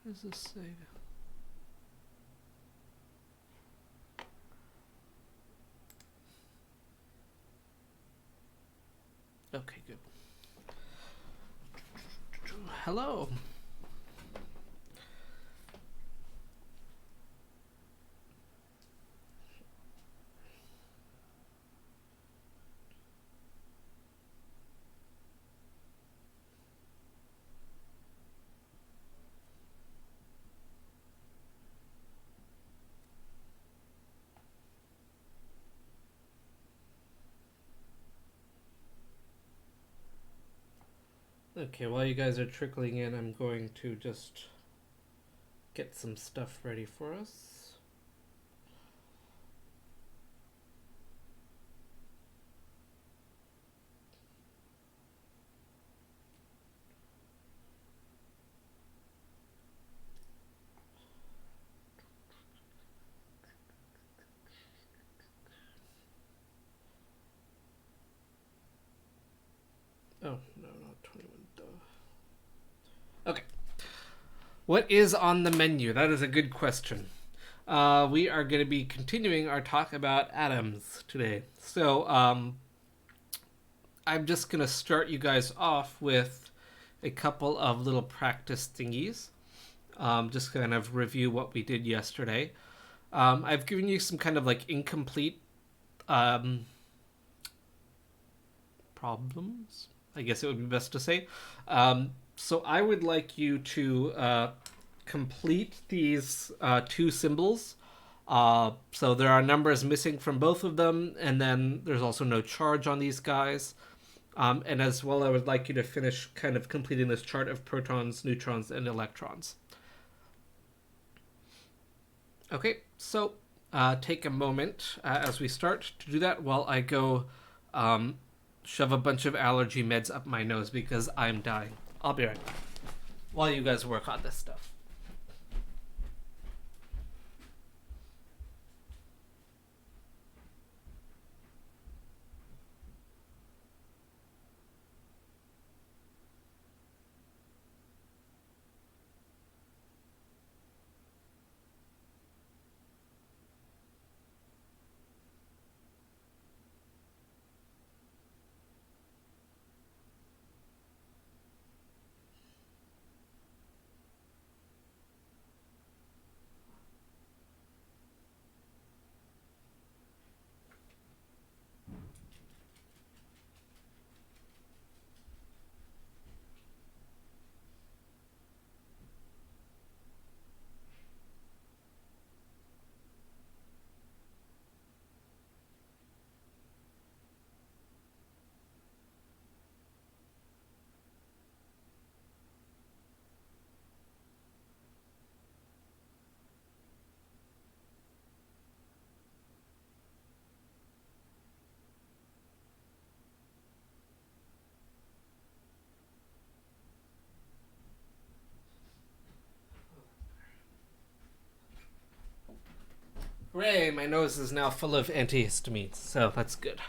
What does this say? Okay, good. Hello. Okay, while you guys are trickling in, I'm going to just get some stuff ready for us. Oh, no, not 21. Okay. What is on the menu? That is a good question. We are going to be continuing our talk about atoms today. So, I'm just going to start you guys off with a couple of little practice thingies. Just kind of review what we did yesterday. I've given you some kind of like incomplete problems, I guess it would be best to say. So I would like you to complete these two symbols. So there are numbers missing from both of them, and then there's also no charge on these guys. And as well, I would like you to finish kind of completing this chart of protons, neutrons, and electrons. Okay, so take a moment as we start to do that while I go shove a bunch of allergy meds up my nose because I'm dying. I'll be right back while you guys work on this stuff. Hooray, my nose is now full of antihistamines, so that's good.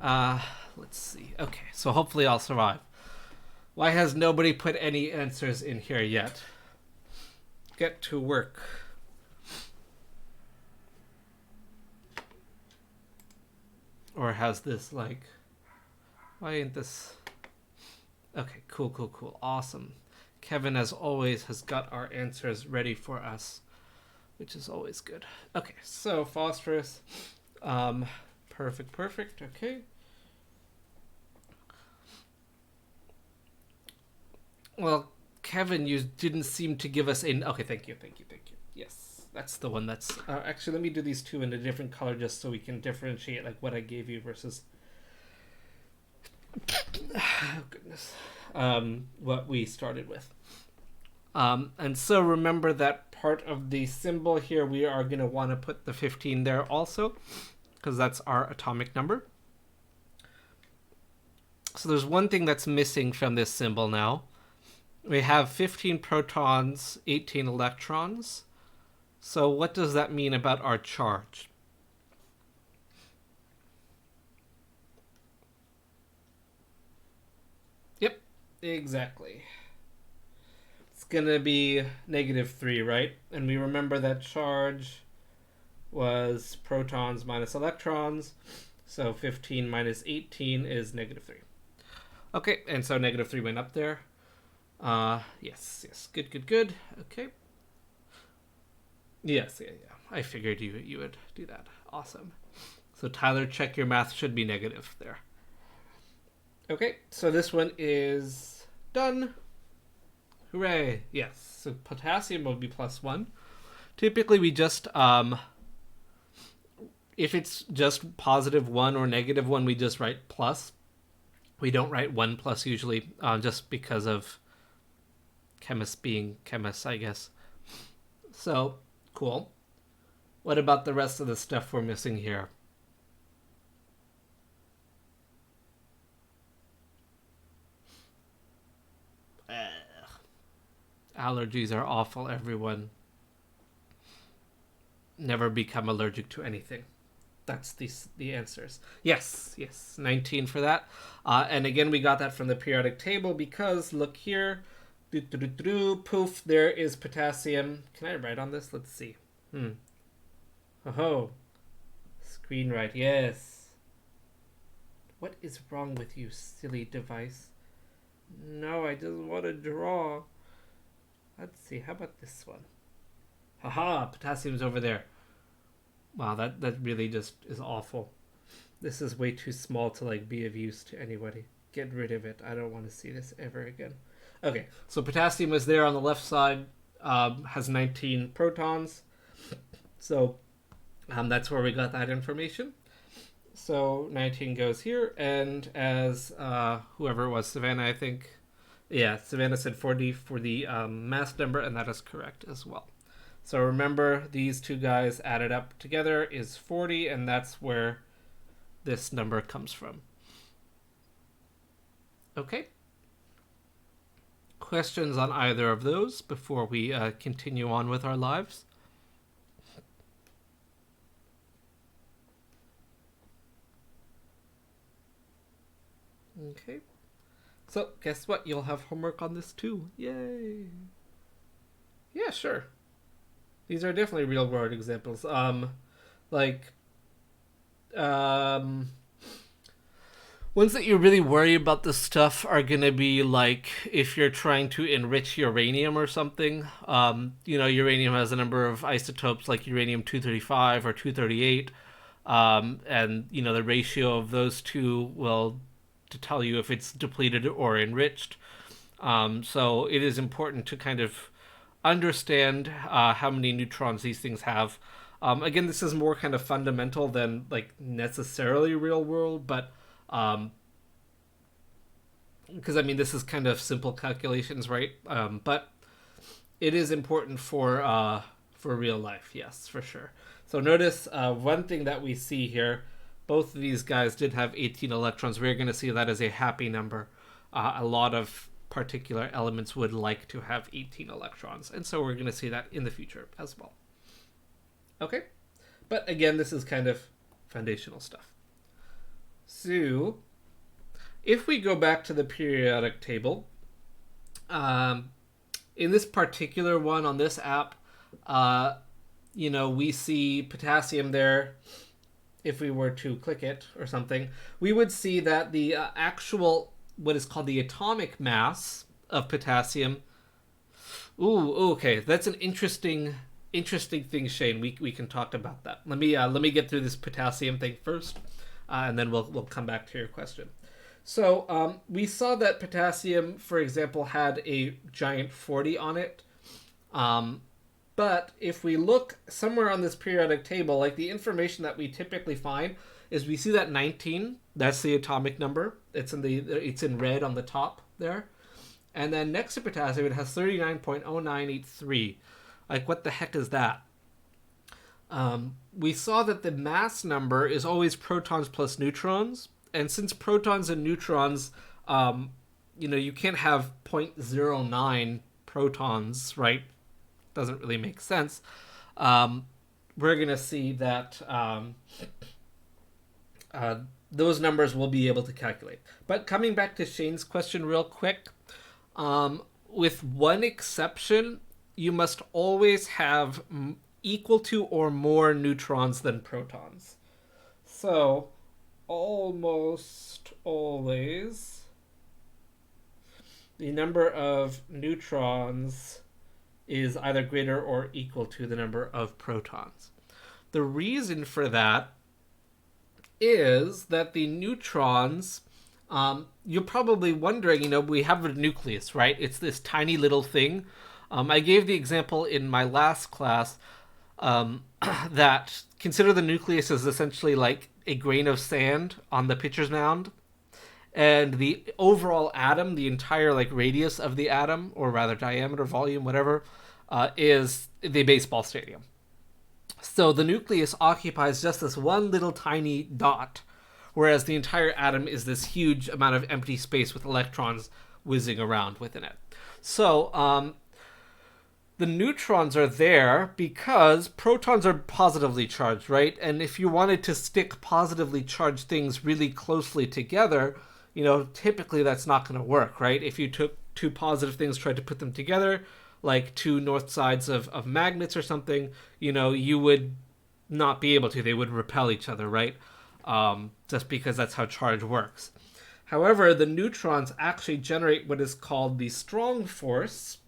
Let's see. Okay, so hopefully I'll survive. Why has nobody put any answers in here yet? Get to work. Or has this, like... Why ain't this... Okay, cool. Awesome. Kevin, as always, has got our answers ready for us, which is always good. Okay, so phosphorus. Perfect. Okay. Well, Kevin, you didn't seem to give us a... Okay, thank you. Yes, that's the one that's... actually, let me do these two in a different color just so we can differentiate like what I gave you versus... Oh, goodness. What we started with. And so remember that part of the symbol here, we are going to want to put the 15 there also, because that's our atomic number. So there's one thing that's missing from this symbol now. We have 15 protons, 18 electrons. So what does that mean about our charge? Yep, exactly. it's going to be -3, right? And we remember that charge was protons minus electrons. So 15 minus 18 is -3. Okay, and so -3 went up there. Yes. Good. Okay. Yes, yeah. I figured you would do that. Awesome. So Tyler, check your math should be negative there. Okay, so this one is done. Hooray! Yes, so potassium will be +1. Typically we just, if it's just +1 or -1, we just write plus. We don't write 1 plus usually, just because of chemists being chemists, I guess. So, cool. What about the rest of the stuff we're missing here? Allergies are awful, everyone. Never become allergic to anything. That's the answers. Yes, 19 for that. And again, we got that from the periodic table because, look here. Poof, there is potassium. Can I write on this? Let's see. Oh, screen write, yes. What is wrong with you, silly device? No, I just want to draw. Let's see, how about this one? Haha, potassium's over there. Wow, that really just is awful. This is way too small to like be of use to anybody. Get rid of it. I don't want to see this ever again. Okay, so potassium is there on the left side, has 19 protons. So that's where we got that information. So 19 goes here, and as whoever it was, Savannah, I think. Yeah, Savannah said 40 for the mass number, and that is correct as well. So remember, these two guys added up together is 40, and that's where this number comes from. Okay. Questions on either of those before we continue on with our lives? Okay. So, guess what? You'll have homework on this too. Yay! Yeah, sure. These are definitely real-world examples. Ones that you really worry about this stuff are going to be like if you're trying to enrich uranium or something. Uranium has a number of isotopes like uranium-235 or 238. And, the ratio of those two will to tell you if it's depleted or enriched. So it is important to kind of understand how many neutrons these things have. Again, this is more kind of fundamental than like necessarily real world, but because this is kind of simple calculations, right? But it is important for real life, yes, for sure. So notice one thing that we see here, both of these guys did have 18 electrons. We're going to see that as a happy number. A lot of particular elements would like to have 18 electrons, and so we're going to see that in the future as well. Okay, but again, this is kind of foundational stuff. So if we go back to the periodic table, in this particular one on this app, we see potassium there. If we were to click it or something, we would see that the actual, what is called the atomic mass of potassium. Ooh, okay, that's an interesting thing, Shane. We can talk about that. Let me get through this potassium thing first, and then we'll come back to your question. So we saw that potassium, for example, had a giant 40 on it. But if we look somewhere on this periodic table, like the information that we typically find is we see that 19, that's the atomic number. It's in red on the top there. And then next to potassium, it has 39.0983. Like, what the heck is that? We saw that the mass number is always protons plus neutrons. And since protons and neutrons, you can't have 0.09 protons, right? Doesn't really make sense. We're going to see that those numbers we'll be able to calculate. But coming back to Shane's question real quick, with one exception, you must always have equal to or more neutrons than protons. So, almost always, the number of neutrons is either greater or equal to the number of protons. The reason for that is that the neutrons, you're probably wondering, we have a nucleus, right? It's this tiny little thing. I gave the example in my last class that consider the nucleus as essentially like a grain of sand on the pitcher's mound. And the overall atom, the entire like radius of the atom, or rather diameter, volume, whatever, is the baseball stadium. So the nucleus occupies just this one little tiny dot, whereas the entire atom is this huge amount of empty space with electrons whizzing around within it. So the neutrons are there because protons are positively charged, right? And if you wanted to stick positively charged things really closely together, typically that's not going to work, right? If you took two positive things, tried to put them together, like two north sides of magnets or something, you would not be able to. They would repel each other, right? Just because that's how charge works. However, the neutrons actually generate what is called the strong force.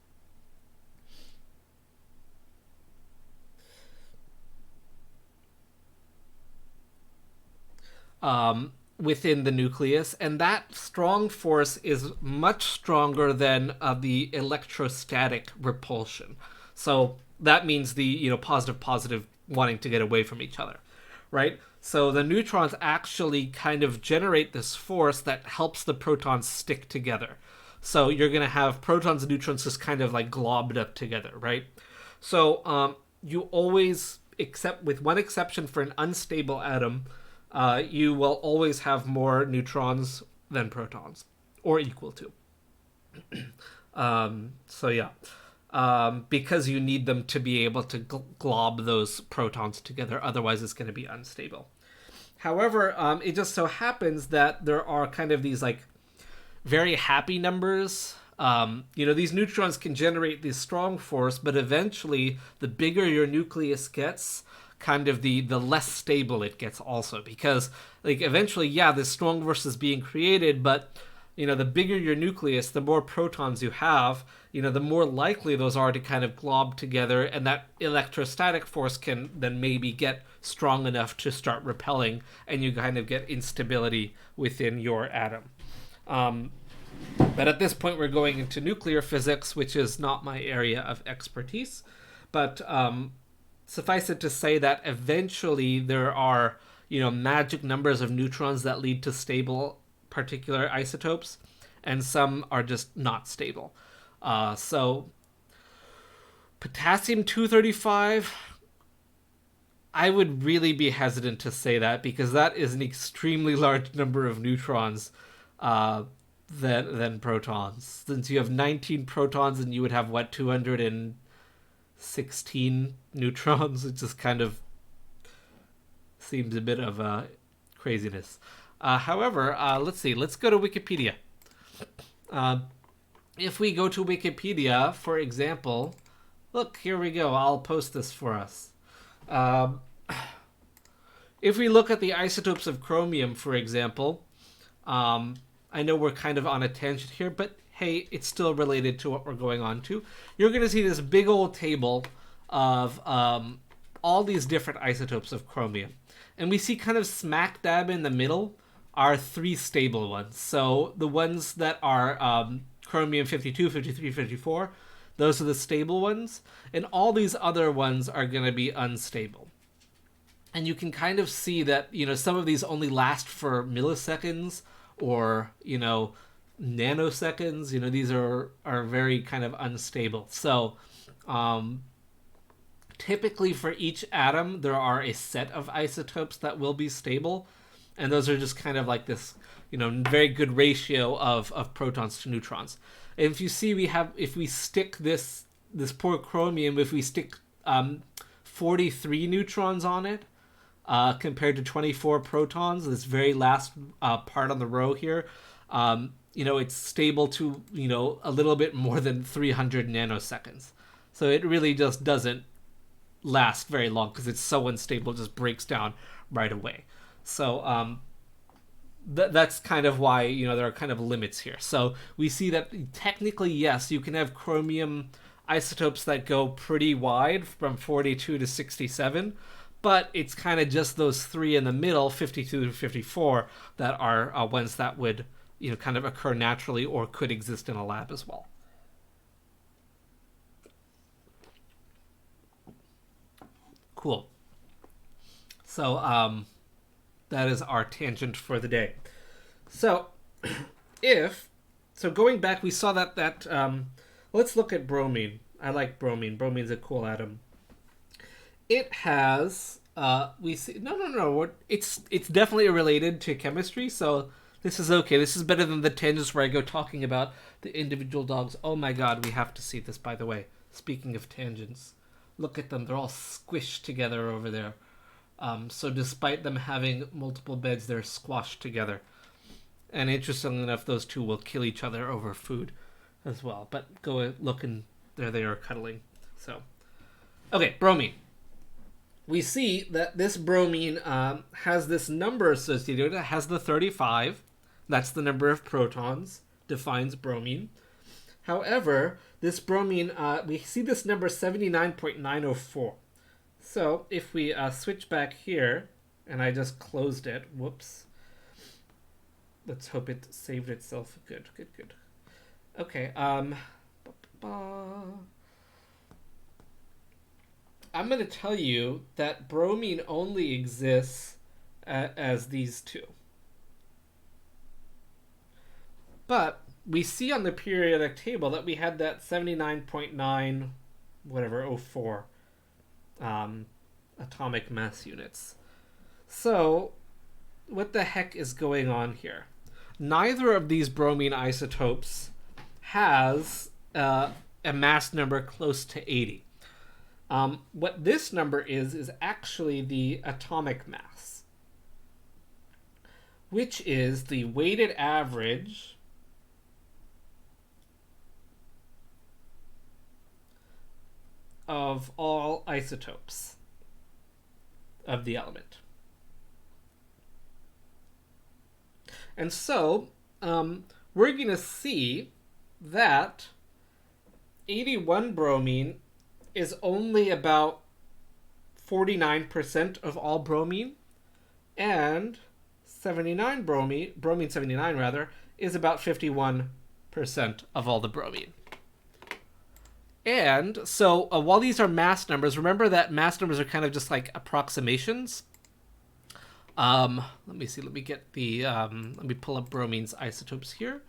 Within the nucleus, and that strong force is much stronger than the electrostatic repulsion. So that means the positive wanting to get away from each other, right? So the neutrons actually kind of generate this force that helps the protons stick together. So you're going to have protons and neutrons just kind of like globbed up together, right? So you always, except with one exception for an unstable atom, you will always have more neutrons than protons, or equal to. Because you need them to be able to glob those protons together, otherwise it's going to be unstable. However, it just so happens that there are kind of these like very happy numbers. These neutrons can generate this strong force, but eventually the bigger your nucleus gets, kind of the less stable it gets also, because like eventually this strong force is being created, but the bigger your nucleus, the more protons you have, the more likely those are to kind of glob together, and that electrostatic force can then maybe get strong enough to start repelling, and you kind of get instability within your atom. But at this point we're going into nuclear physics, which is not my area of expertise, but suffice it to say that eventually there are, magic numbers of neutrons that lead to stable particular isotopes, and some are just not stable. So potassium 235, I would really be hesitant to say that, because that is an extremely large number of neutrons than protons. Since you have 19 protons and you would have, 216 neutrons, it just kind of seems a bit of craziness. However, let's see. Let's go to Wikipedia. If we go to Wikipedia, for example, look, here we go. I'll post this for us. If we look at the isotopes of chromium, for example, I know we're kind of on a tangent here, but hey, it's still related to what we're going on to. You're going to see this big old table of all these different isotopes of chromium. And we see kind of smack dab in the middle are three stable ones. So the ones that are chromium 52, 53, 54, those are the stable ones. And all these other ones are going to be unstable. And you can kind of see that, some of these only last for milliseconds or, nanoseconds. These are very kind of unstable. So typically for each atom there are a set of isotopes that will be stable, and those are just kind of like this very good ratio of protons to neutrons. And if you see, if we stick this poor chromium, if we stick 43 neutrons on it compared to 24 protons, this very last part on the row here, it's stable to, a little bit more than 300 nanoseconds. So it really just doesn't last very long because it's so unstable, it just breaks down right away. So that's kind of why, there are kind of limits here. So we see that technically, yes, you can have chromium isotopes that go pretty wide from 42 to 67, but it's kind of just those three in the middle, 52 to 54, that are ones that would, kind of occur naturally or could exist in a lab as well. Cool. So that is our tangent for the day. So going back, we saw that let's look at bromine. I like bromine. Bromine's a cool atom. It has we see no. It's definitely related to chemistry. So this is okay. This is better than the tangents where I go talking about the individual dogs. Oh my god, we have to see this, by the way. Speaking of tangents, look at them. They're all squished together over there. So despite them having multiple beds, they're squashed together. And interestingly enough, those two will kill each other over food as well. But go look, and there they are cuddling. So, okay, bromine. We see that this bromine has this number associated with it. It has the 35. That's the number of protons, defines bromine. However, this bromine, we see this number 79.904. So if we switch back here, and I just closed it, whoops. Let's hope it saved itself. Good. Okay, I'm going to tell you that bromine only exists as these two. But we see on the periodic table that we had that 79.9 whatever 04 atomic mass units. So what the heck is going on here? Neither of these bromine isotopes has a mass number close to 80. What this number is actually the atomic mass, which is the weighted average of all isotopes of the element. And so we're going to see that 81 bromine is only about 49% of all bromine, and 79 bromine 79 rather, is about 51% of all the bromine. And so while these are mass numbers, remember that mass numbers are kind of just like approximations. Let me see. Let me get the. Let me pull up bromine's isotopes here.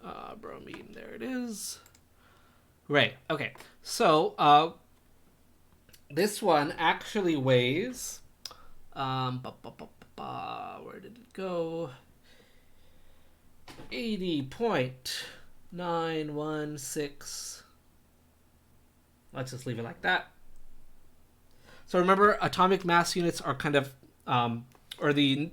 Bromine, there it is. Right. Okay. So this one actually weighs. Where did it go? 80.916. Let's just leave it like that. So remember, atomic mass units are kind of, or the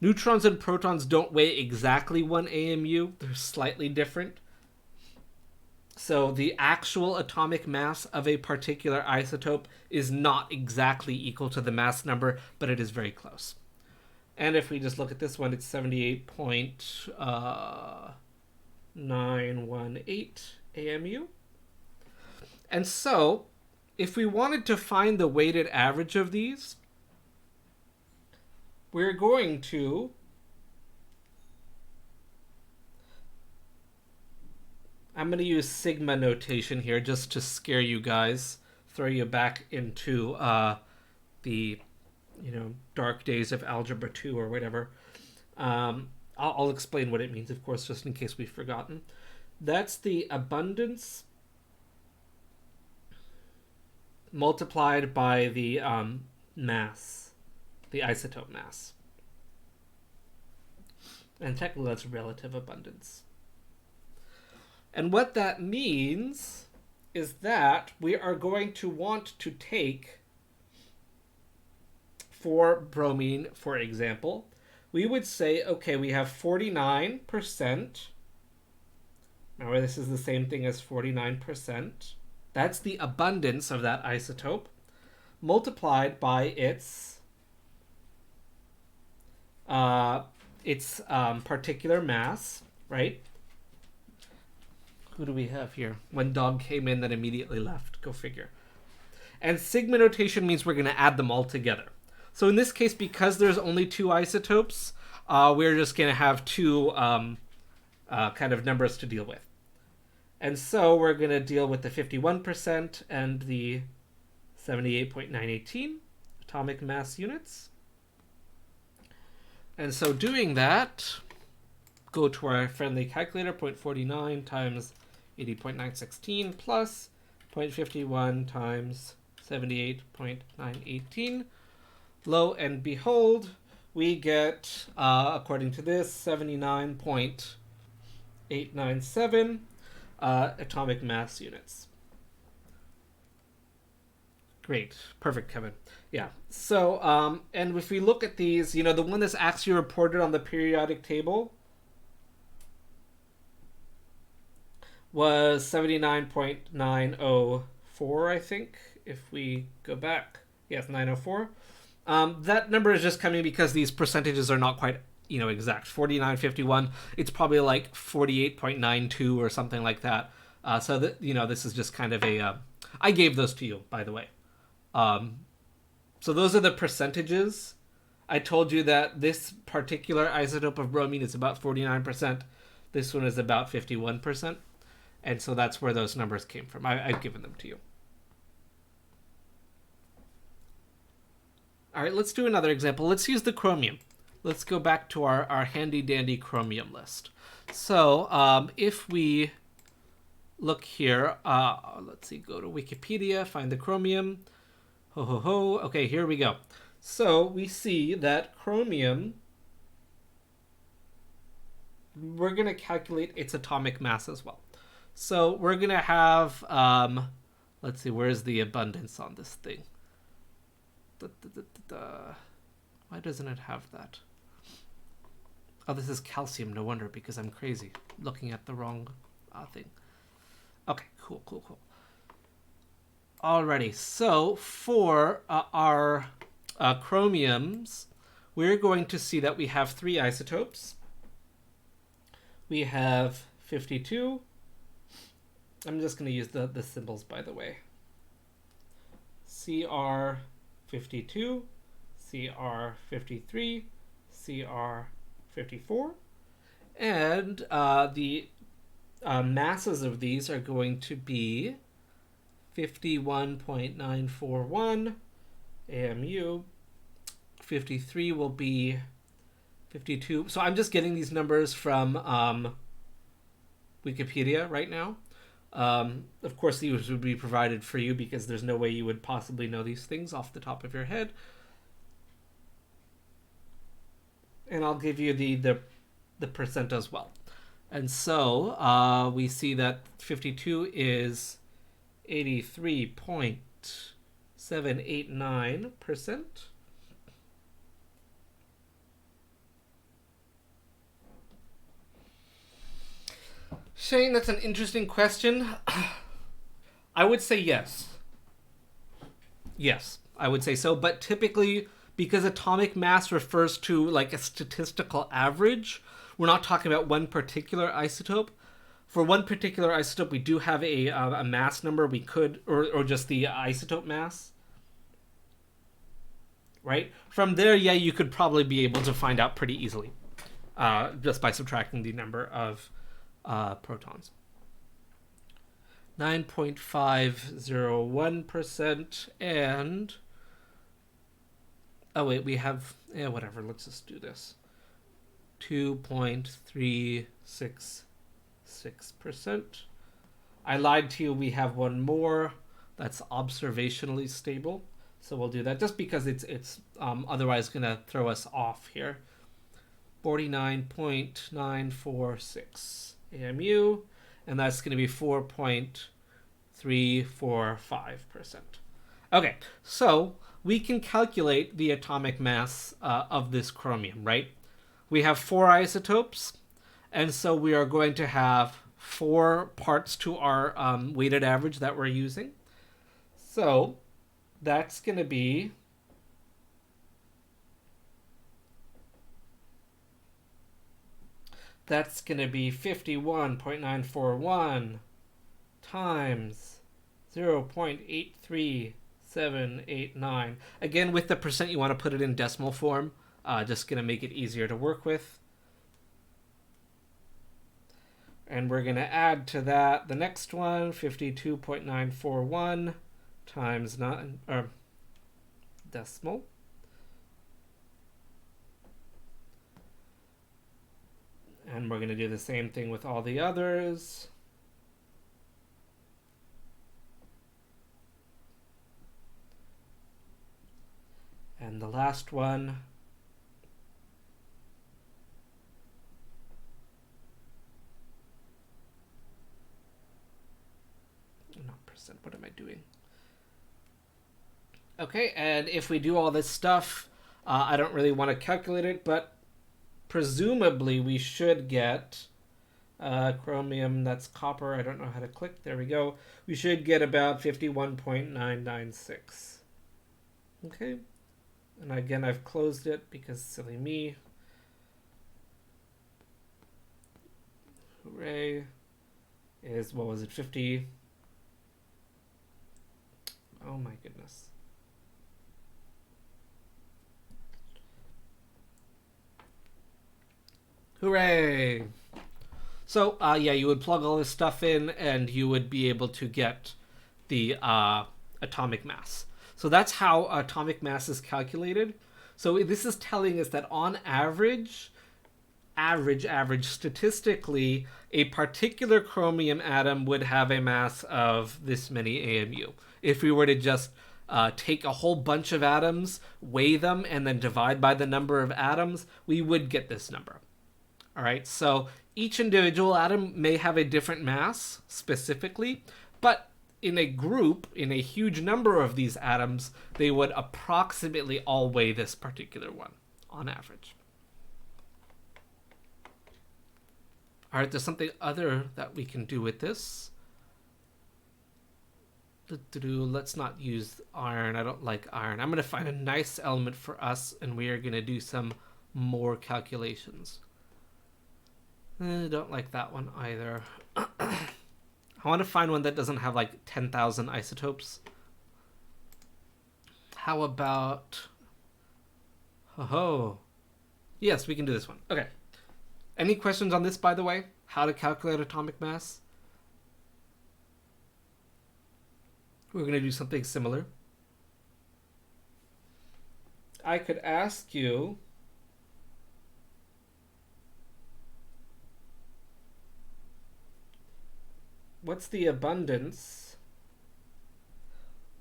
neutrons and protons don't weigh exactly 1 AMU. They're slightly different. So the actual atomic mass of a particular isotope is not exactly equal to the mass number, but it is very close. And if we just look at this one, it's 78.918 AMU. And so, if we wanted to find the weighted average of these, we're going to I'm going to use sigma notation here just to scare you guys, throw you back into the dark days of Algebra 2 or whatever. I'll explain what it means, of course, just in case we've forgotten. That's the abundance multiplied by the mass, the isotope mass. And technically that's relative abundance. And what that means is that we are going to want to take, for bromine, for example, we would say, okay, we have 49%. Remember, this is the same thing as 49%. That's the abundance of that isotope multiplied by its particular mass, right? Who do we have here? One dog came in that immediately left. Go figure. And sigma notation means we're going to add them all together. So in this case, because there's only two isotopes, we're just going to have two kind of numbers to deal with. And so we're going to deal with the 51% and the 78.918 atomic mass units. And so doing that, go to our friendly calculator, 0.49 times 80.916 plus 0.51 times 78.918. Lo and behold, we get, according to this, 79.897 atomic mass units. Great. Perfect, Kevin. Yeah. So, and if we look at these, the one that's actually reported on the periodic table was 79.904, I think, if we go back. Yes, 904. That number is just coming because these percentages are not quite, exact. 49.51, it's probably like 48.92 or something like that. So that, this is just kind of a... I gave those to you, by the way. So those are the percentages. I told you that this particular isotope of bromine is about 49%. This one is about 51%. And so that's where those numbers came from. I've given them to you. All right, let's do another example. Let's use the chromium. Let's go back to our handy-dandy chromium list. So if we look here, let's see, go to Wikipedia, find the chromium. Okay, here we go. So we see that chromium, we're going to calculate its atomic mass as well. So we're going to have, let's see, where's the abundance on this thing? Why doesn't it have that? Oh, this is calcium, no wonder, because I'm crazy looking at the wrong thing. Okay, cool. Alrighty, so for our chromiums, we're going to see that we have three isotopes. We have 52. I'm just going to use the symbols, by the way. CR52, CR53, CR54. And the masses of these are going to be 51.941 AMU. 53 will be 52. So I'm just getting these numbers from Wikipedia right now. Of course, these would be provided for you because there's no way you would possibly know these things off the top of your head. And I'll give you the percent as well. And so we see that 52 is 83.789%. Shane, that's an interesting question. I would say yes. Yes, I would say so. But typically, because atomic mass refers to like a statistical average, we're not talking about one particular isotope. For one particular isotope, we do have a mass number we could, or just the isotope mass. Right? From there, yeah, you could probably be able to find out pretty easily. Just by subtracting the number of protons. 9.501% and... Oh, wait, we have... Yeah, whatever, let's just do this. 2.366%. I lied to you, we have one more that's observationally stable. So we'll do that just because it's otherwise going to throw us off here. 49.946 AMU, and that's going to be 4.345%. Okay, so we can calculate the atomic mass of this chromium, right? we have 4 isotopes, and so we are going to have 4 parts to our weighted average that we're using. So that's going to be that's going to be 51.941 times 0.83789. Again, with the percent, you want to put it in decimal form. Just going to make it easier to work with. And we're going to add to that the next one, 52.941 times 9, decimal. And we're going to do the same thing with all the others. And the last one, not percent, what am I doing? Okay, and if we do all this stuff, I don't really want to calculate it, but presumably we should get chromium, that's copper, I don't know how to click, there we go. We should get about 51.996. Okay, and again I've closed it because silly me. Hooray. Is, what was it, 50? Oh my goodness. Hooray! So, yeah, you would plug all this stuff in and you would be able to get the atomic mass. So that's how atomic mass is calculated. So this is telling us that on average, statistically, a particular chromium atom would have a mass of this many AMU. If we were to just take a whole bunch of atoms, weigh them, and then divide by the number of atoms, we would get this number. All right, so each individual atom may have a different mass specifically, but in a group, in a huge number of these atoms, they would approximately all weigh this particular one on average. All right, there's something other that we can do with this. Let's not use iron. I don't like iron. I'm going to find a nice element for us, and we are going to do some more calculations. I don't like that one either. I want to find one that doesn't have like 10,000 isotopes. How about... Oh, yes, we can do this one. Okay. Any questions on this, by the way? How to calculate atomic mass? We're going to do something similar. I could ask you... what's the abundance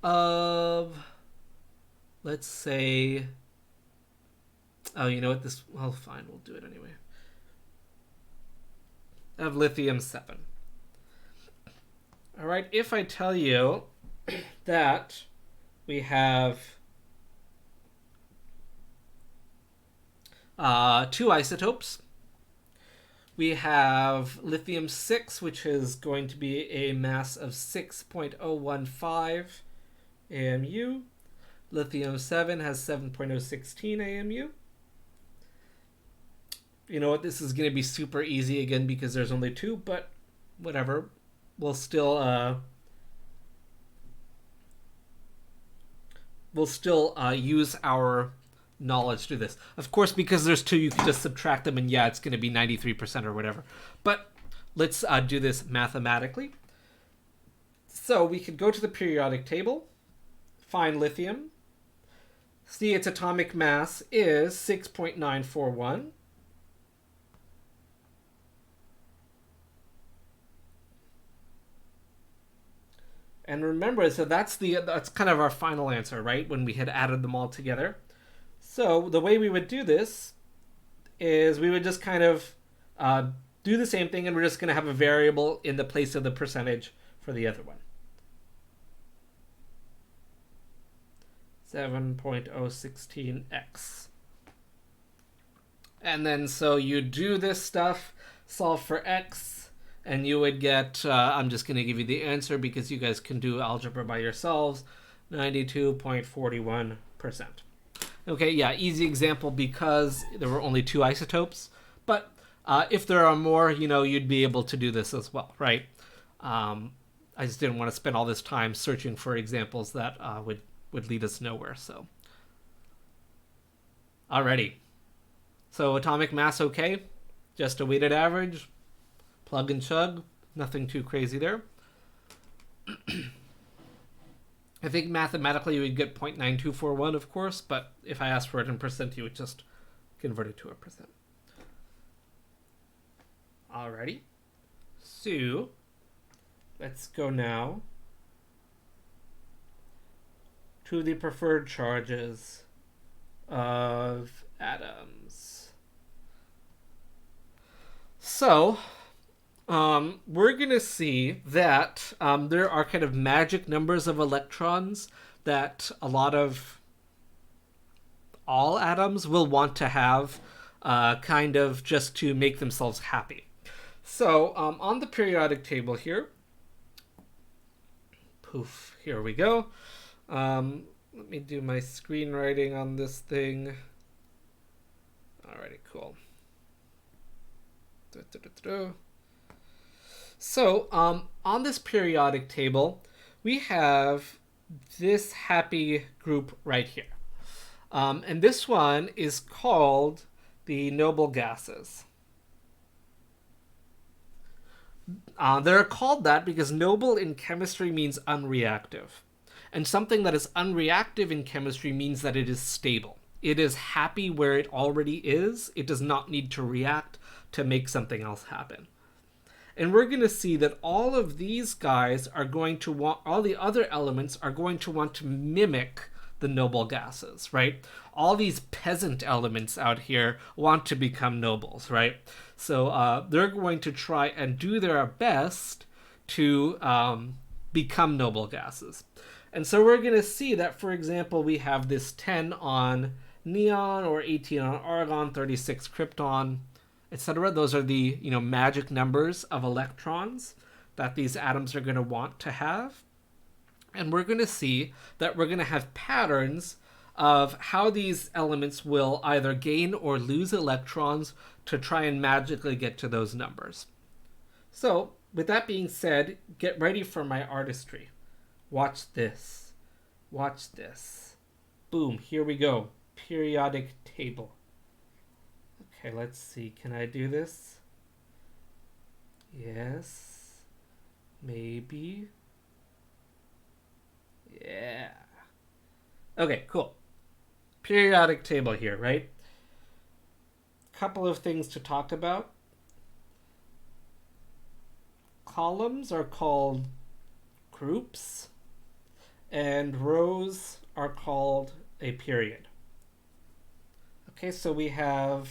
of, let's say, oh, you know what, this, well, fine, we'll do it anyway, of lithium-7. All right, if I tell you that we have 2 isotopes, we have lithium-6, which is going to be a mass of 6.015 AMU. Lithium-7 has 7.016 AMU. You know what? This is going to be super easy again because there's only 2, but whatever. We'll still use our knowledge to this. Of course, because there's 2, you can just subtract them, and yeah, it's going to be 93% or whatever. But let's do this mathematically. So we could go to the periodic table, find lithium, see its atomic mass is 6.941. And remember, so that's kind of our final answer, right? When we had added them all together. So the way we would do this is we would just kind of do the same thing, and we're just going to have a variable in the place of the percentage for the other one. 7.016x. And then so you do this stuff, solve for x, and you would get, I'm just going to give you the answer because you guys can do algebra by yourselves, 92.41%. Okay, yeah, easy example because there were only 2 isotopes. But if there are more, you'd be able to do this as well, right? I just didn't want to spend all this time searching for examples that would lead us nowhere. So, alrighty. So atomic mass, okay? Just a weighted average. Plug and chug. Nothing too crazy there. I think mathematically you would get 0.9241, of course, but if I asked for it in percent, you would just convert it to a percent. Alrighty. So, let's go now to the preferred charges of atoms. So, we're going to see that there are kind of magic numbers of electrons that all atoms will want to have kind of just to make themselves happy. So on the periodic table here, poof, here we go. Let me do my screenwriting on this thing. Alrighty, cool. So on this periodic table, we have this happy group right here. And this one is called the noble gases. They're called that because noble in chemistry means unreactive. And something that is unreactive in chemistry means that it is stable. It is happy where it already is. It does not need to react to make something else happen. And we're going to see that all of these guys are going to want, all the other elements are going to want to mimic the noble gases, right? All these peasant elements out here want to become nobles, right? So they're going to try and do their best to become noble gases. And so we're going to see that, for example, we have this 10 on neon or 18 on argon, 36 krypton, etc. Those are the magic numbers of electrons that these atoms are going to want to have. And we're going to see that we're going to have patterns of how these elements will either gain or lose electrons to try and magically get to those numbers. So, with that being said, get ready for my artistry. Watch this. Watch this. Boom, here we go. Periodic table. Okay, let's see. Can I do this? Yes. Maybe. Yeah. Okay, cool. Periodic table here, right? Couple of things to talk about. Columns are called groups, and rows are called a period. Okay, so we have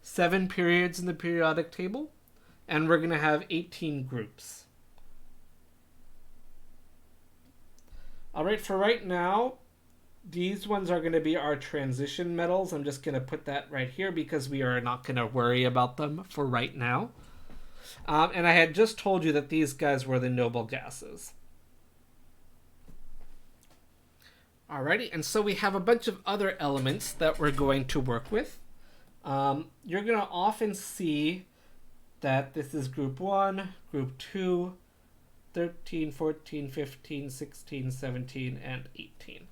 7 periods in the periodic table, and we're going to have 18 groups. All right, for right now, these ones are going to be our transition metals. I'm just going to put that right here because we are not going to worry about them for right now. And I had just told you that these guys were the noble gases. Alrighty, and so we have a bunch of other elements that we're going to work with. You're going to often see that this is group 1, group 2, 13, 14, 15, 16, 17, and 18.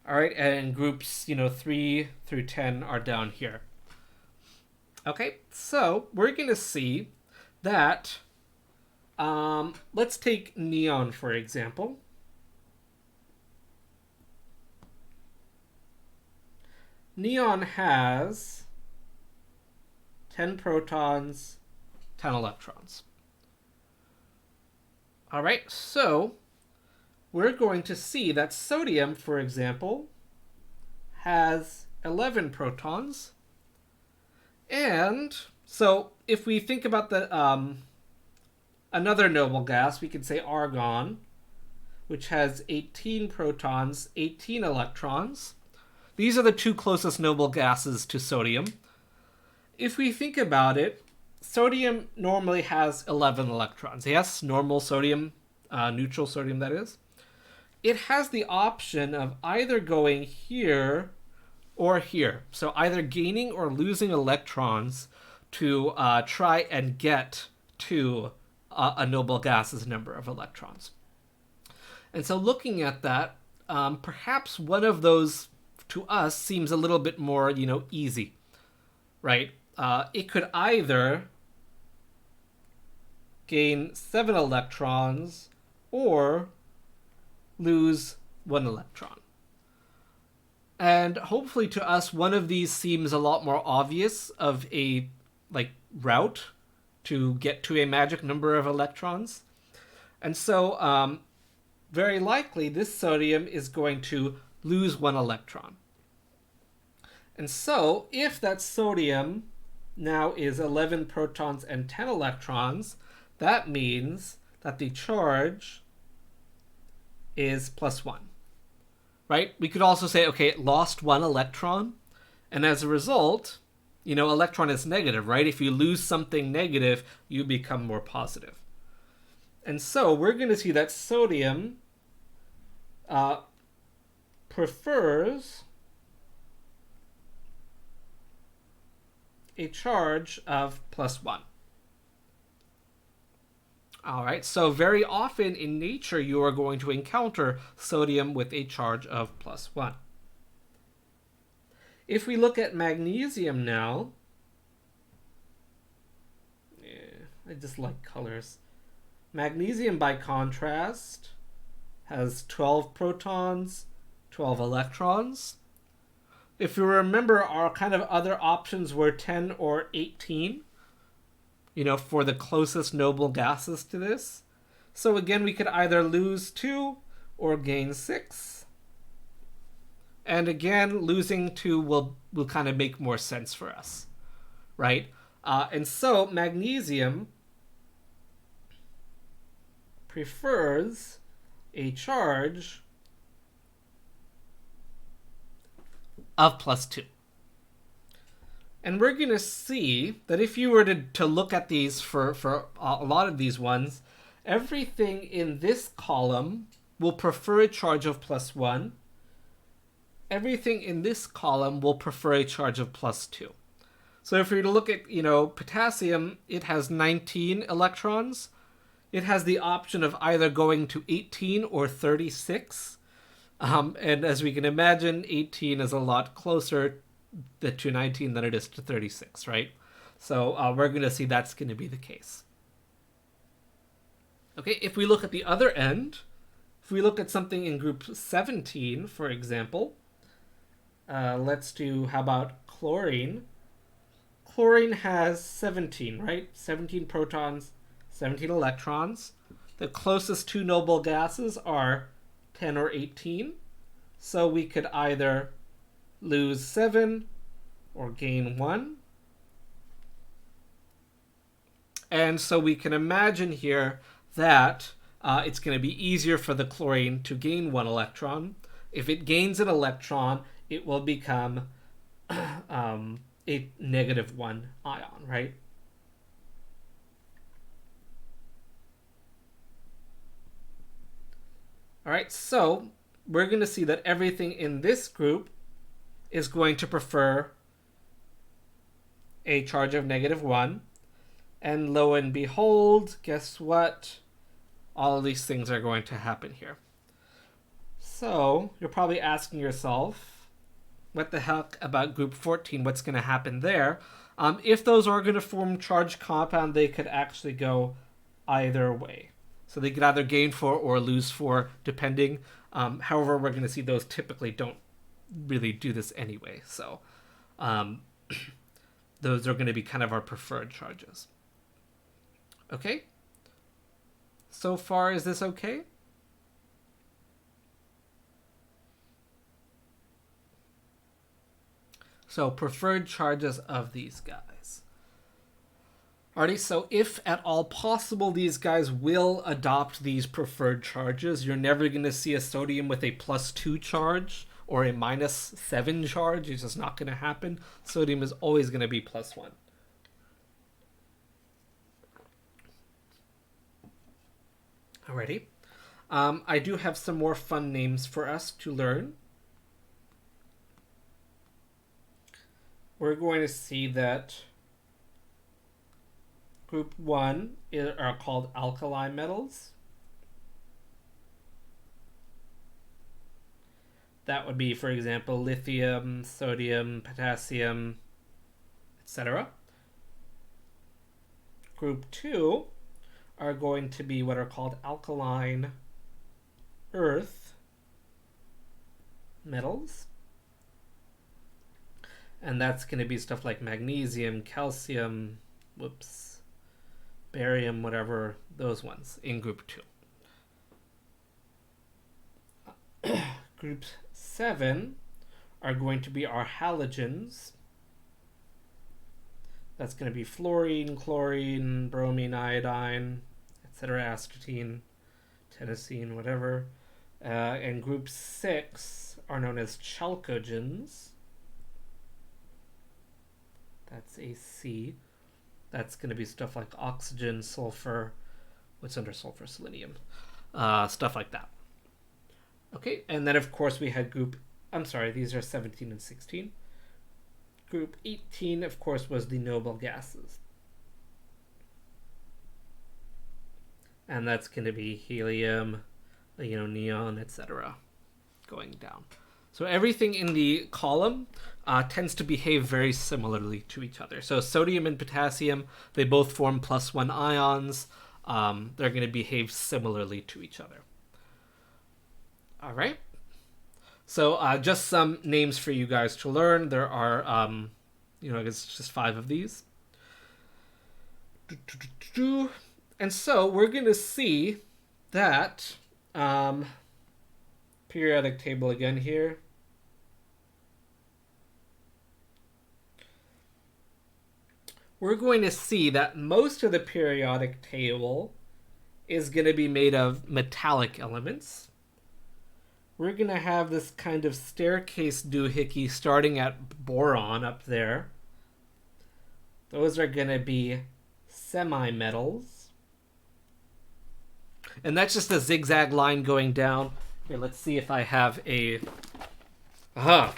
All right, and groups, 3 through 10 are down here. Okay, so we're going to see that, let's take neon, for example. Neon has 10 protons, 10 electrons. All right, so we're going to see that sodium, for example, has 11 protons. And so if we think about the another noble gas, we could say argon, which has 18 protons, 18 electrons. these are the two closest noble gases to sodium. If we think about it, sodium normally has 11 electrons. Yes, normal sodium, neutral sodium that is. It has the option of either going here or here. So either gaining or losing electrons to try and get to a noble gas's number of electrons. And so looking at that, perhaps one of those to us seems a little bit more, easy, right? It could either gain 7 electrons or lose 1 electron. And hopefully to us, one of these seems a lot more obvious of a route to get to a magic number of electrons. And so very likely this sodium is going to lose 1 electron. And so if that sodium now is 11 protons and 10 electrons, that means that the charge is +1, right? We could also say, okay, it lost 1 electron, and as a result, electron is negative, right? If you lose something negative, you become more positive. And so we're going to see that sodium prefers a charge of +1. All right, so very often in nature you are going to encounter sodium with a charge of +1. If we look at magnesium now, I just like colors. Magnesium, by contrast, has 12 protons, 12 electrons. If you remember, our kind of other options were 10 or 18, for the closest noble gases to this. So again, we could either lose 2 or gain 6. And again, losing 2 will kind of make more sense for us, right? And so magnesium prefers a charge of +2. And we're going to see that if you were to look at these for a lot of these ones, everything in this column will prefer a charge of +1. Everything in this column will prefer a charge of +2. So if we were to look at, potassium, it has 19 electrons. It has the option of either going to 18 or 36. And as we can imagine, 18 is a lot closer to 19 than it is to 36, right? So we're going to see that's going to be the case. Okay, if we look at the other end, if we look at something in group 17, for example, let's do, how about chlorine? Chlorine has 17, right? 17 protons, 17 electrons. The closest two noble gases are 10 or 18. So we could either lose 7 or gain 1. And so we can imagine here that it's going to be easier for the chlorine to gain 1 electron. If it gains an electron, it will become a -1 ion, right? All right, so we're going to see that everything in this group is going to prefer a charge of -1. And lo and behold, guess what? All of these things are going to happen here. So you're probably asking yourself, what the heck about group 14? What's going to happen there? If those are going to form charged compound, they could actually go either way. So they could either gain 4 or lose 4, depending. However, we're going to see those typically don't really do this anyway. So those are going to be kind of our preferred charges. Okay? So far, is this okay? So preferred charges of these guys. Alrighty, so if at all possible, these guys will adopt these preferred charges. You're never going to see a sodium with a +2 charge or a -7 charge. It's just not going to happen. Sodium is always going to be +1. Alrighty. I do have some more fun names for us to learn. We're going to see that group 1 are called alkali metals. That would be, for example, lithium, sodium, potassium, etc. Group 2 are going to be what are called alkaline earth metals. And that's going to be stuff like magnesium, calcium, barium, whatever, those ones in group 2. Group 7 are going to be our halogens. That's going to be fluorine, chlorine, bromine, iodine, etc., astatine, tennessine, whatever. And group 6 are known as chalcogens. That's a C. That's going to be stuff like oxygen, sulfur. What's under sulfur? Selenium. Stuff like that. Okay, and then of course we had these are 17 and 16. Group 18, of course, was the noble gases. And that's going to be helium, neon, etc. going down. So everything in the column tends to behave very similarly to each other. So sodium and potassium, they both form +1 ions. They're going to behave similarly to each other. All right. So just some names for you guys to learn. There are, I guess just 5 of these. And so we're going to see that periodic table again here. We're going to see that most of the periodic table is going to be made of metallic elements. We're going to have this kind of staircase doohickey starting at boron up there. Those are going to be semi-metals. And that's just a zigzag line going down. Here, let's see if I have a... Aha!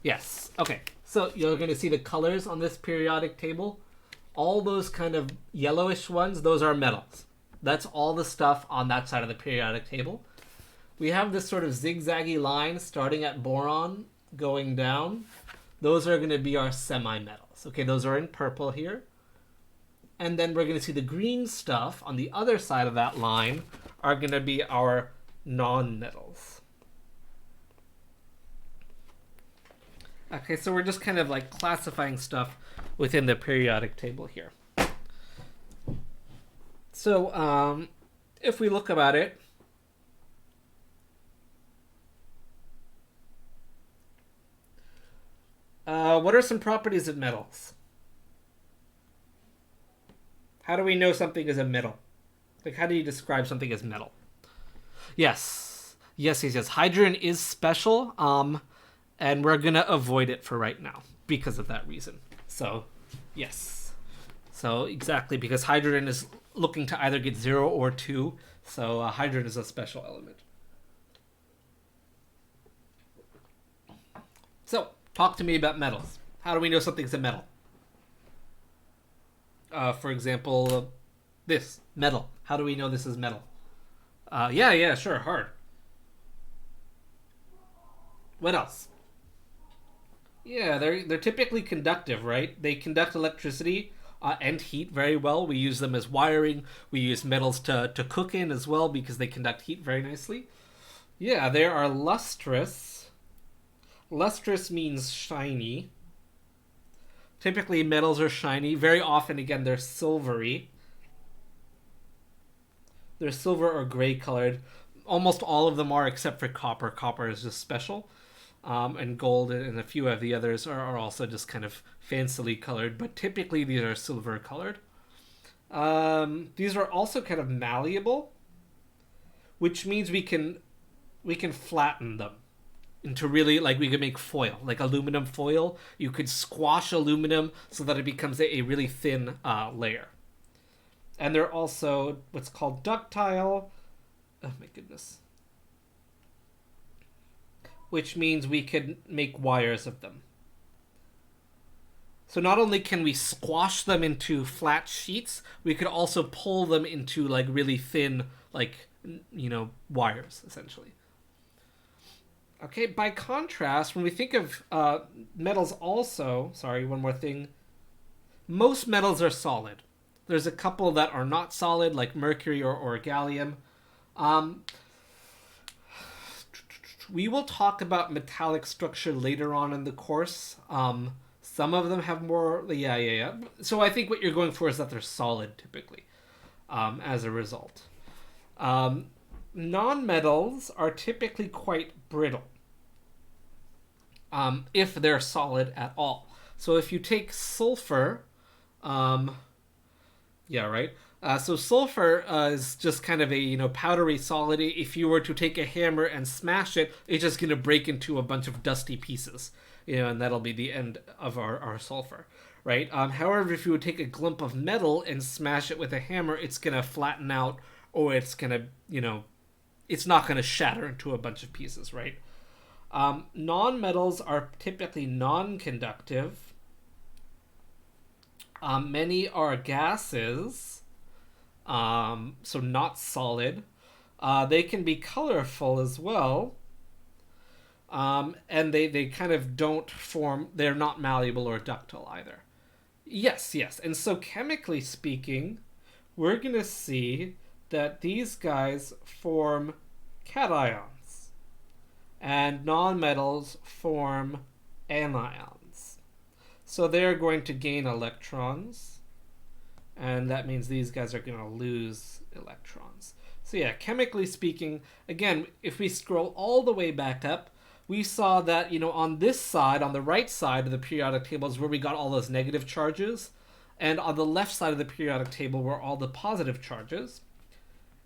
Yes. Okay. So you're going to see the colors on this periodic table. All those kind of yellowish ones, those are metals. That's all the stuff on that side of the periodic table. We have this sort of zigzaggy line starting at boron going down. Those are going to be our semi-metals. Okay, those are in purple here. And then we're going to see the green stuff on the other side of that line are going to be our non-metals. Okay, so we're just kind of like classifying stuff within the periodic table here. So if we look about it, what are some properties of metals? How do we know something is a metal? Like, how do you describe something as metal? Yes. Hydrogen is special, and we're going to avoid it for right now because of that reason. So, yes. So, exactly, because hydrogen is looking to either get 0 or 2, so hydrogen is a special element. So, talk to me about metals. How do we know something's a metal? For example, this, metal. How do we know this is metal? Yeah, sure, hard. What else? Yeah, they're typically conductive, right? They conduct electricity and heat very well. We use them as wiring. We use metals to cook in as well because they conduct heat very nicely. Yeah, they are lustrous. Lustrous means shiny. Typically, metals are shiny. Very often, again, they're silvery. They're silver or gray colored. Almost all of them are, except for copper. Copper is just special. And gold and a few of the others are also just kind of fancily colored. But typically, these are silver colored. These are also kind of malleable, which means we can flatten them. into really, like, we could make foil, like aluminum foil. You could squash aluminum so that it becomes a really thin layer. And they're also what's called ductile. Oh my goodness. Which means we could make wires of them. So not only can we squash them into flat sheets, we could also pull them into like really thin, like, wires, essentially. Okay, by contrast, when we think of metals also, sorry, one more thing. Most metals are solid. There's a couple that are not solid, like mercury or gallium. We will talk about metallic structure later on in the course. Some of them have more... Yeah. So I think what you're going for is that they're solid, typically, as a result. Non-metals are typically quite brittle, if they're solid at all. So if you take sulfur... so sulfur is just kind of a powdery solid. If you were to take a hammer and smash it, it's just going to break into a bunch of dusty pieces, and that'll be the end of our sulfur, right? However, if you would take a lump of metal and smash it with a hammer, it's going to flatten out, or it's going to, it's not going to shatter into a bunch of pieces, right? Non-metals are typically non-conductive. Many are gases, so not solid. They can be colorful as well. And they kind of don't form, they're not malleable or ductile either. Yes. And so chemically speaking, we're going to see that these guys form cations and nonmetals form anions. So they're going to gain electrons, and that means these guys are going to lose electrons. So yeah, chemically speaking, again, if we scroll all the way back up, we saw that, on this side, on the right side of the periodic table is where we got all those negative charges, and on the left side of the periodic table were all the positive charges.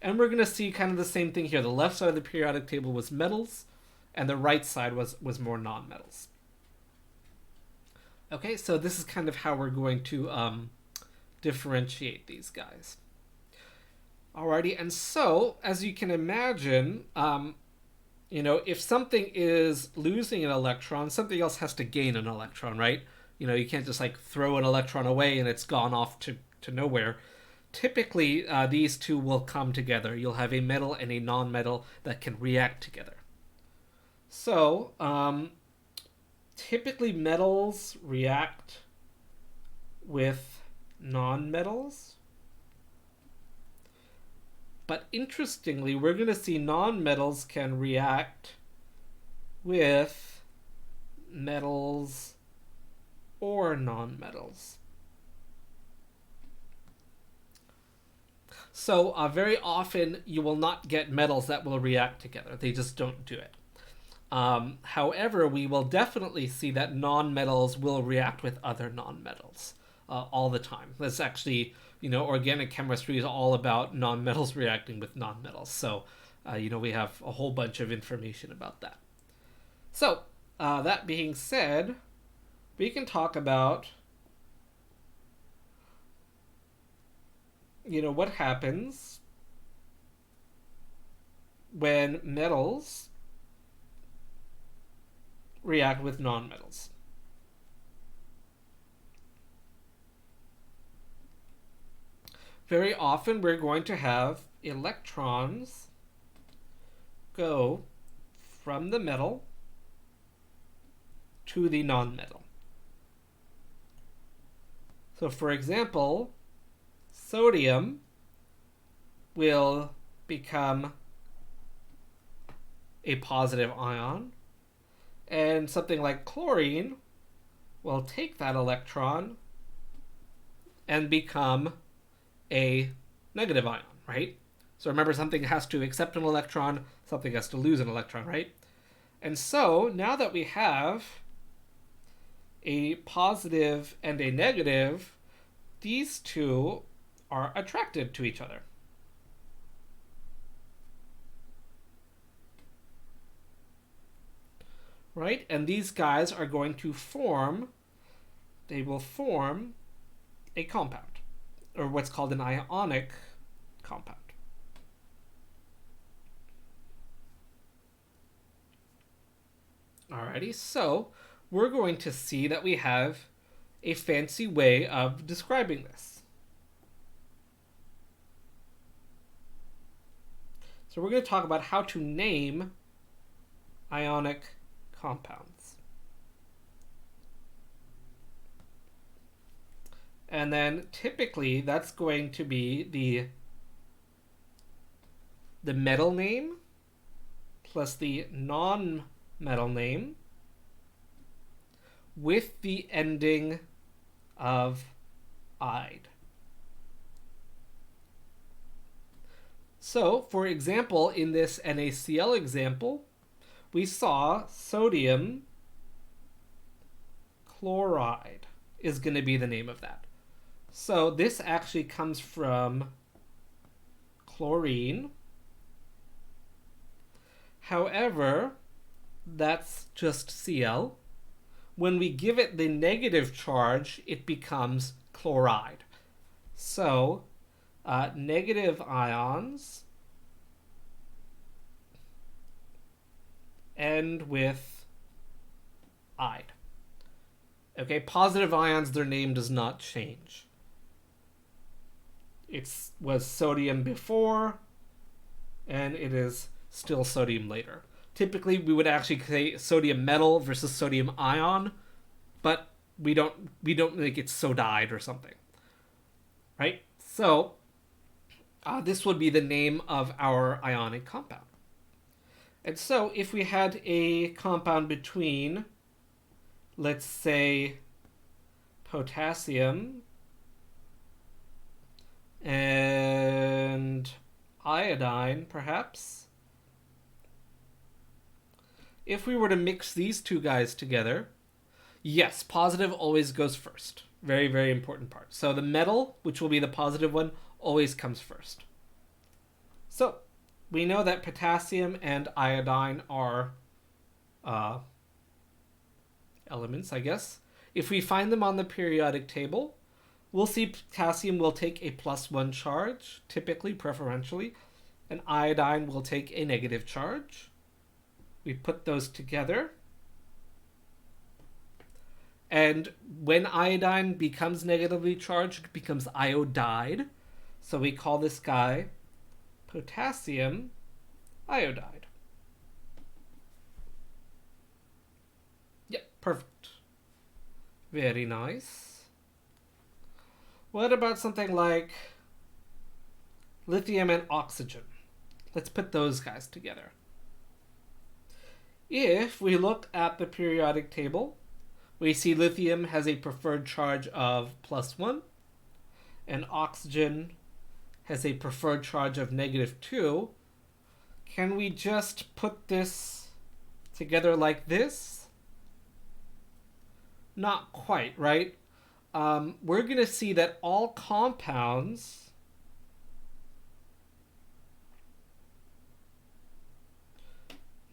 And we're going to see kind of the same thing here. The left side of the periodic table was metals, and the right side was more nonmetals. Okay, so this is kind of how we're going to differentiate these guys. Alrighty, and so, as you can imagine, if something is losing an electron, something else has to gain an electron, right? You can't just like throw an electron away and it's gone off to nowhere. Typically, these two will come together. You'll have a metal and a non-metal that can react together. So, typically metals react with non-metals. But interestingly, we're going to see non-metals can react with metals or non-metals. So very often you will not get metals that will react together. They just don't do it. However, we will definitely see that non-metals will react with other non-metals all the time. That's actually, organic chemistry is all about non-metals reacting with non-metals. So, we have a whole bunch of information about that. So, that being said, we can talk about, what happens when metals react with nonmetals. Very often we're going to have electrons go from the metal to the nonmetal. So for example, sodium will become a positive ion, and something like chlorine will take that electron and become a negative ion, right? So remember, something has to accept an electron, something has to lose an electron, right? And so now that we have a positive and a negative, these two are attracted to each other. right? And these guys are going to form, they will form a compound, or what's called an ionic compound. Alrighty, so we're going to see that we have a fancy way of describing this. So we're going to talk about how to name ionic compounds. And then typically that's going to be the metal name plus the non-metal name with the ending of "ide." So, for example, in this NaCl example, we saw sodium chloride is going to be the name of that. So this actually comes from chlorine. However, that's just Cl. When we give it the negative charge, it becomes chloride. So negative ions end with "ide." Okay, positive ions, their name does not change. It was sodium before, and it is still sodium later. Typically, we would actually say sodium metal versus sodium ion, but we don't make it sodide or something, right? So this would be the name of our ionic compound. And so if we had a compound between, let's say, potassium and iodine, perhaps, if we were to mix these two guys together, yes, positive always goes first. Very, very important part. So the metal, which will be the positive one, always comes first. So we know that potassium and iodine are elements, I guess. If we find them on the periodic table, we'll see potassium will take a +1 charge, typically, preferentially, and iodine will take a negative charge. We put those together. And when iodine becomes negatively charged, it becomes iodide. So we call this guy potassium iodide. Yep, perfect. Very nice. What about something like lithium and oxygen? Let's put those guys together. If we look at the periodic table, we see lithium has a preferred charge of +1, and oxygen has a preferred charge of -2. Can we just put this together like this? Not quite, right? We're going to see that all compounds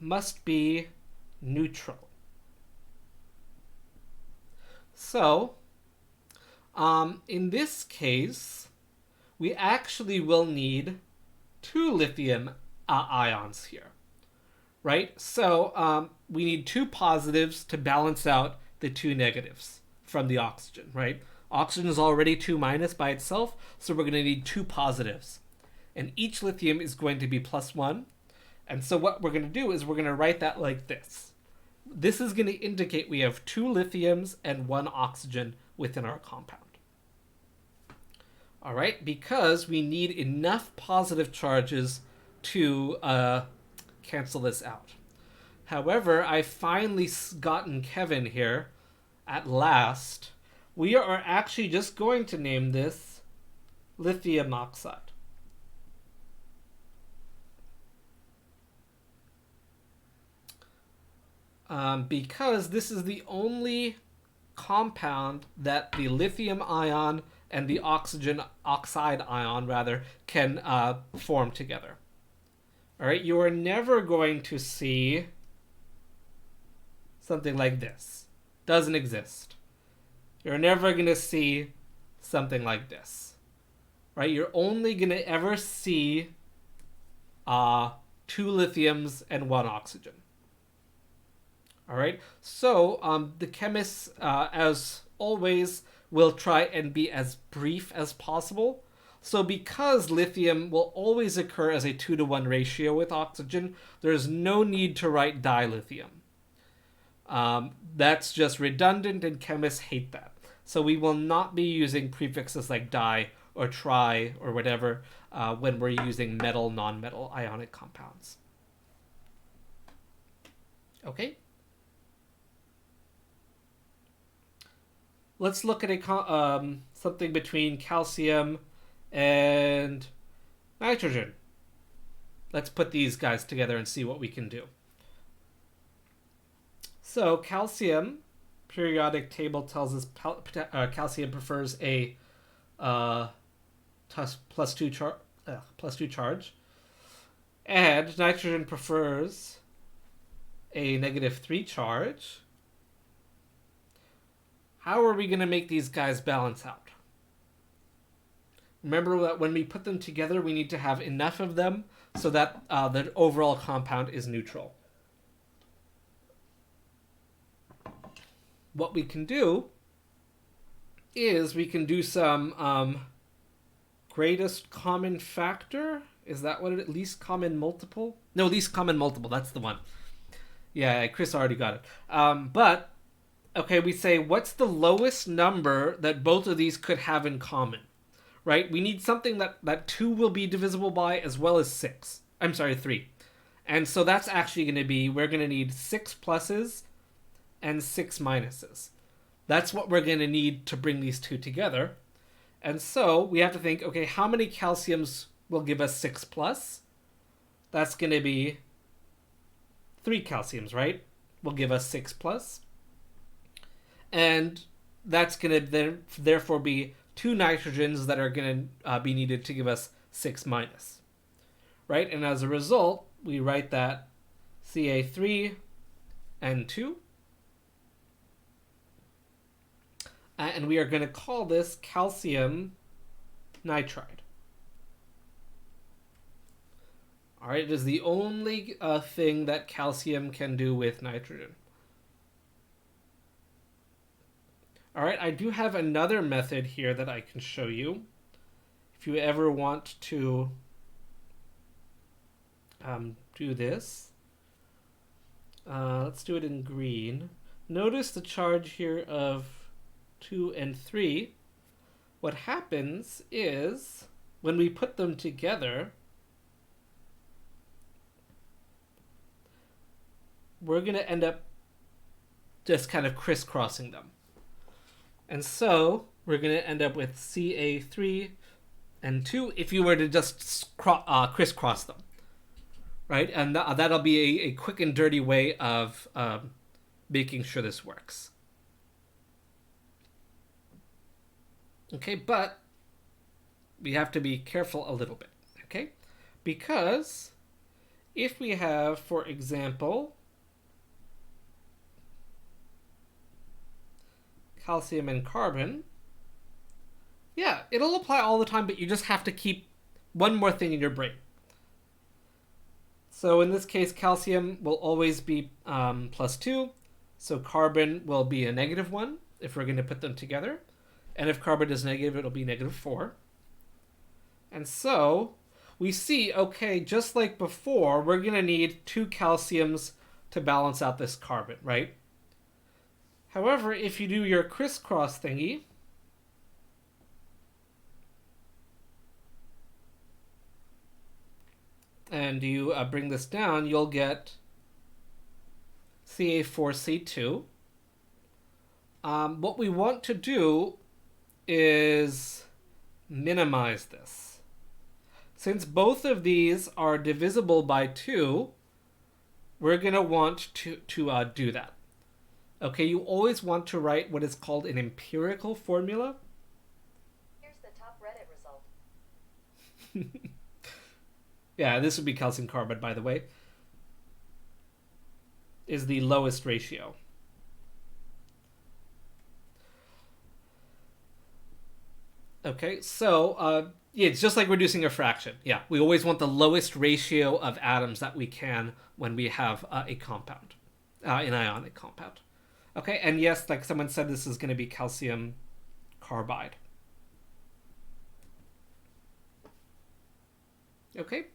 must be neutral. So, in this case, we actually will need 2 lithium ions here, right? So we need 2 positives to balance out the 2 negatives from the oxygen, right? Oxygen is already 2- by itself, so we're going to need 2 positives. And each lithium is going to be +1. And so what we're going to do is we're going to write that like this. This is going to indicate we have 2 lithiums and 1 oxygen within our compound. All right, because we need enough positive charges to cancel this out. However, I finally gotten Kevin here at last. We are actually just going to name this lithium oxide. Because this is the only compound that the lithium ion and the oxygen oxide ion, rather, can form together. All right, you are never going to see something like this. Doesn't exist. You're never going to see something like this. Right? You're only going to ever see 2 lithiums and 1 oxygen. All right? So the chemists, as always, will try and be as brief as possible. So because lithium will always occur as a 2-to-1 ratio with oxygen, there's no need to write dilithium. That's just redundant, and chemists hate that. So we will not be using prefixes like di or tri or whatever when we're using metal, non-metal ionic compounds. Okay? Let's look at something between calcium and nitrogen. Let's put these guys together and see what we can do. So calcium, periodic table tells us calcium prefers a plus 2 charge, and nitrogen prefers a -3 charge. How are we going to make these guys balance out? Remember that when we put them together, we need to have enough of them so that the overall compound is neutral. What we can do is we can do some greatest common factor. Is that what it is? Least common multiple? No, least common multiple. That's the one. Yeah, Chris already got it. But, okay, we say, what's the lowest number that both of these could have in common? Right? We need something that 2 will be divisible by as well as 6. I'm sorry, 3. And so that's actually going to be, we're going to need 6 pluses and 6 minuses. That's what we're going to need to bring these two together. And so we have to think, okay, how many calciums will give us 6 plus? That's going to be 3 calciums, right? Will give us 6 plus. And that's going to therefore be 2 nitrogens that are going to be needed to give us 6 minus. Right? And as a result, we write that Ca3 and 2. And we are going to call this calcium nitride. All right, it is the only thing that calcium can do with nitrogen. All right, I do have another method here that I can show you. If you ever want to do this. Let's do it in green. Notice the charge here of 2 and 3. What happens is when we put them together, we're going to end up just kind of crisscrossing them. And so we're going to end up with Ca3 and 2 if you were to just crisscross them. Right? And that'll be a quick and dirty way of making sure this works. Okay, but we have to be careful a little bit, okay? Because if we have, for example, calcium and carbon, yeah, it'll apply all the time, but you just have to keep one more thing in your brain. So in this case, calcium will always be plus 2, so carbon will be a -1 if we're going to put them together. And if carbon is negative, it'll be -4. And so we see, okay, just like before, we're going to need 2 calciums to balance out this carbon, right? However, if you do your crisscross thingy, and you bring this down, you'll get Ca4C2. What we want to do is minimize this. Since both of these are divisible by 2, we're going to want to do that. Okay, you always want to write what is called an empirical formula. Here's the top Reddit result. Yeah, this would be calcium carbide, by the way, is the lowest ratio. Okay, so yeah, it's just like reducing a fraction. Yeah, we always want the lowest ratio of atoms that we can when we have a compound, an ionic compound. Okay, and yes, like someone said, this is going to be calcium carbide. Okay.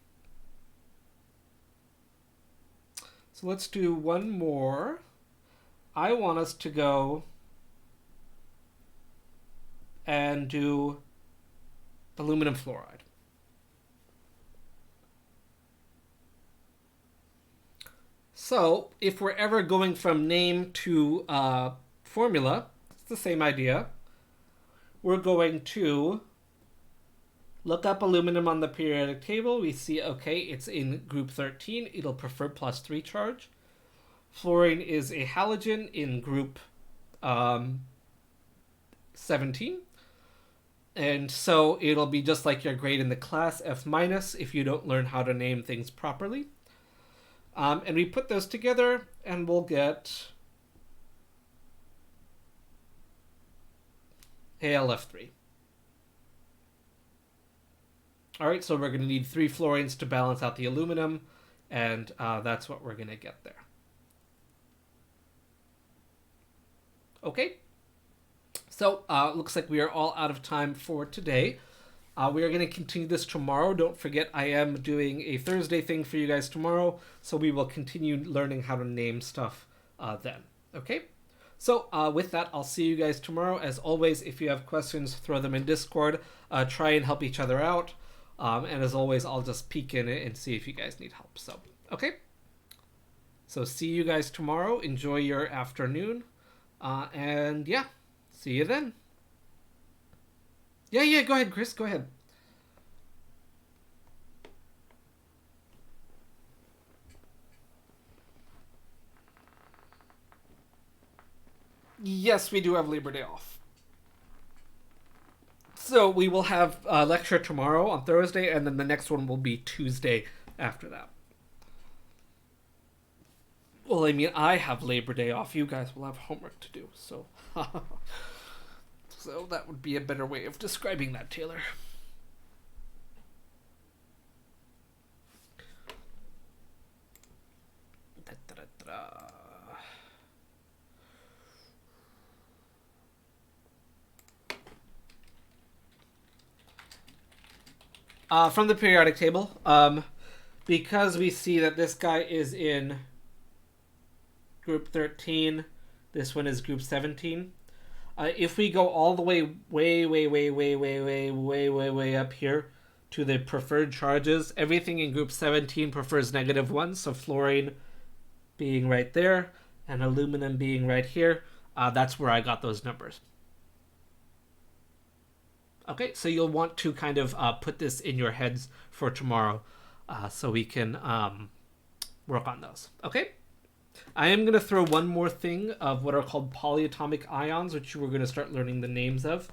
So let's do one more. I want us to go and do aluminum fluoride. So if we're ever going from name to formula, it's the same idea. We're going to look up aluminum on the periodic table. We see, okay, it's in group 13. It'll prefer +3 charge. Fluorine is a halogen in group 17. And so it'll be just like your grade in the class, F- if you don't learn how to name things properly. And we put those together and we'll get AlF3. All right, so we're going to need 3 fluorines to balance out the aluminum, and that's what we're going to get there. Okay, so looks like we are all out of time for today. We are going to continue this tomorrow. Don't forget, I am doing a Thursday thing for you guys tomorrow, so we will continue learning how to name stuff then. Okay? So with that, I'll see you guys tomorrow. As always, if you have questions, throw them in Discord. Try and help each other out. And as always, I'll just peek in it and see if you guys need help. So, okay? So see you guys tomorrow. Enjoy your afternoon. And yeah, see you then. Yeah, go ahead, Chris. Go ahead. Yes, we do have Labor Day off. So we will have a lecture tomorrow on Thursday, and then the next one will be Tuesday after that. Well, I mean, I have Labor Day off. You guys will have homework to do, so... So that would be a better way of describing that, Taylor. From the periodic table, because we see that this guy is in group 13, this one is group 17. If we go all the way up here to the preferred charges, everything in group 17 prefers -1, so fluorine being right there and aluminum being right here, that's where I got those numbers. Okay, so you'll want to kind of put this in your heads for tomorrow so we can work on those. Okay? I am going to throw one more thing of what are called polyatomic ions, which we're going to start learning the names of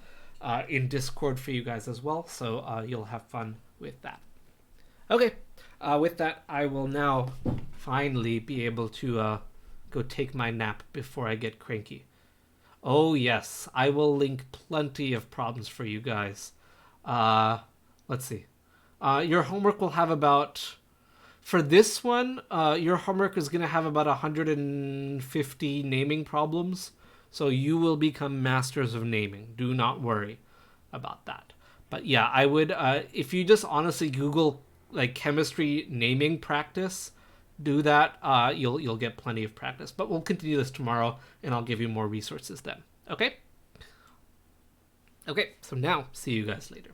in Discord for you guys as well, so you'll have fun with that. Okay, with that, I will now finally be able to go take my nap before I get cranky. Oh yes, I will link plenty of problems for you guys. Let's see. Your homework will have about... For this one, your homework is going to have about 150 naming problems. So you will become masters of naming. Do not worry about that. But yeah, I would, if you just honestly Google like chemistry naming practice, do that. You'll get plenty of practice. But we'll continue this tomorrow, and I'll give you more resources then. Okay? Okay, so now, see you guys later.